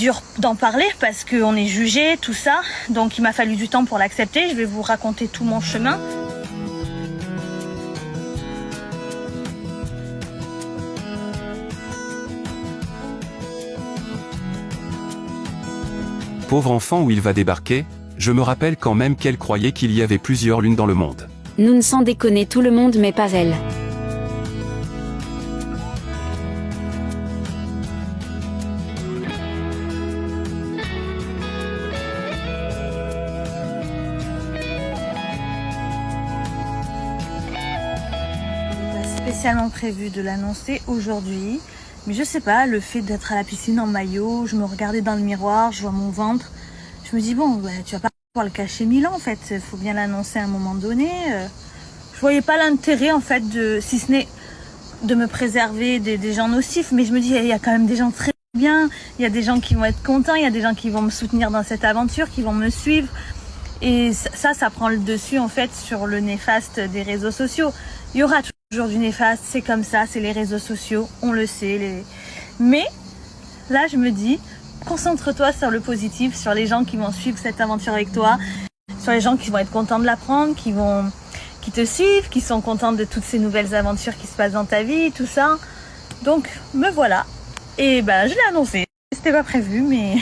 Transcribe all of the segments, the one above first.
dur d'en parler parce qu'on est jugé, tout ça. Donc il m'a fallu du temps pour l'accepter. Je vais vous raconter tout mon chemin. Pauvre enfant, où il va débarquer, je me rappelle quand même qu'elle croyait qu'il y avait plusieurs lunes dans le monde. Nous ne sans déconner tout le monde mais pas elle. Spécialement prévu de l'annoncer aujourd'hui, mais je sais pas, le fait d'être à la piscine en maillot, je me regardais dans le miroir, je vois mon ventre, je me dis bon, tu vas pas pouvoir le cacher 1000 ans en fait, il faut bien l'annoncer à un moment donné. Je voyais pas l'intérêt en fait si ce n'est de me préserver des gens nocifs, mais je me dis il y a quand même des gens très bien, il y a des gens qui vont être contents, il y a des gens qui vont me soutenir dans cette aventure, qui vont me suivre, et ça prend le dessus en fait sur le néfaste des réseaux sociaux. Il y aura toujours du néfaste, c'est comme ça, c'est les réseaux sociaux, on le sait. Mais là, je me dis, concentre-toi sur le positif, sur les gens qui vont suivre cette aventure avec toi, sur les gens qui vont être contents de l'apprendre, qui te suivent, qui sont contents de toutes ces nouvelles aventures qui se passent dans ta vie, tout ça. Donc, me voilà. Et je l'ai annoncé. C'était pas prévu, mais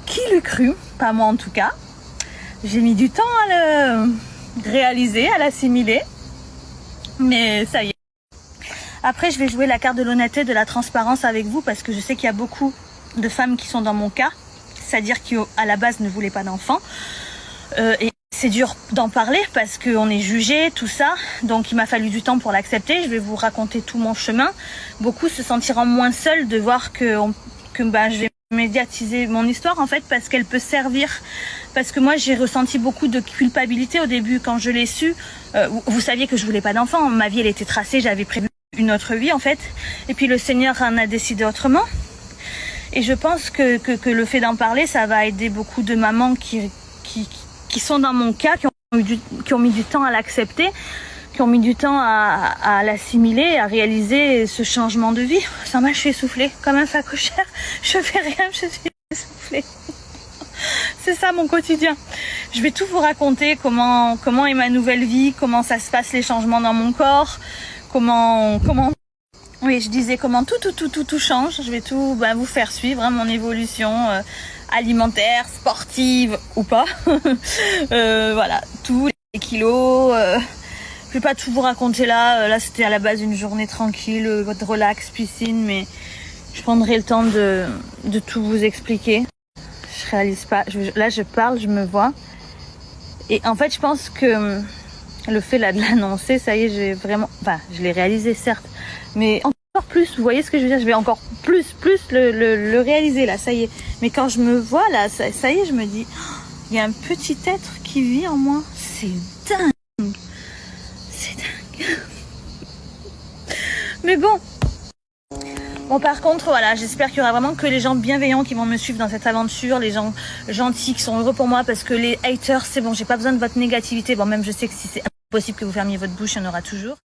qui l'eût cru? Pas moi en tout cas. J'ai mis du temps à le réaliser, à l'assimiler. Mais ça y est. Après, je vais jouer la carte de l'honnêteté, de la transparence avec vous parce que je sais qu'il y a beaucoup de femmes qui sont dans mon cas, c'est-à-dire qui à la base ne voulaient pas d'enfants. Et c'est dur d'en parler parce qu'on est jugé, tout ça. Donc il m'a fallu du temps pour l'accepter. Je vais vous raconter tout mon chemin. Beaucoup se sentiront moins seuls de voir que je vais médiatiser mon histoire en fait parce qu'elle peut servir. Parce que moi j'ai ressenti beaucoup de culpabilité au début quand je l'ai su. Vous saviez que je voulais pas d'enfant, ma vie elle était tracée, j'avais prévu une autre vie en fait. Et puis le Seigneur en a décidé autrement. Et je pense que le fait d'en parler, ça va aider beaucoup de mamans qui sont dans mon cas, qui ont mis du temps à l'accepter, qui ont mis du temps à l'assimiler, à réaliser ce changement de vie. Ça m'a, je suis essoufflée comme un phacochère. Je fais rien, je suis essoufflée. C'est ça mon quotidien. Je vais tout vous raconter, comment est ma nouvelle vie, comment ça se passe les changements dans mon corps, oui, je disais comment tout change. Je vais tout vous faire suivre mon évolution alimentaire, sportive ou pas. Voilà, tous les kilos. Je vais pas tout vous raconter là. Là, c'était à la base une journée tranquille, de relax, piscine, mais je prendrai le temps de tout vous expliquer. Je réalise pas. Là, je parle, je me vois. Et en fait, je pense que le fait là de l'annoncer, ça y est, j'ai vraiment... je l'ai réalisé, certes. Mais encore plus, vous voyez ce que je veux dire? Je vais encore plus le réaliser, là, ça y est. Mais quand je me vois, là, ça y est, je me dis... Il y a un petit être qui vit en moi. C'est dingue. C'est dingue. Mais bon... Bon, par contre, voilà, j'espère qu'il y aura vraiment que les gens bienveillants qui vont me suivre dans cette aventure, les gens gentils qui sont heureux pour moi, parce que les haters, c'est bon, j'ai pas besoin de votre négativité. Bon, même je sais que si c'est impossible que vous fermiez votre bouche, il y en aura toujours.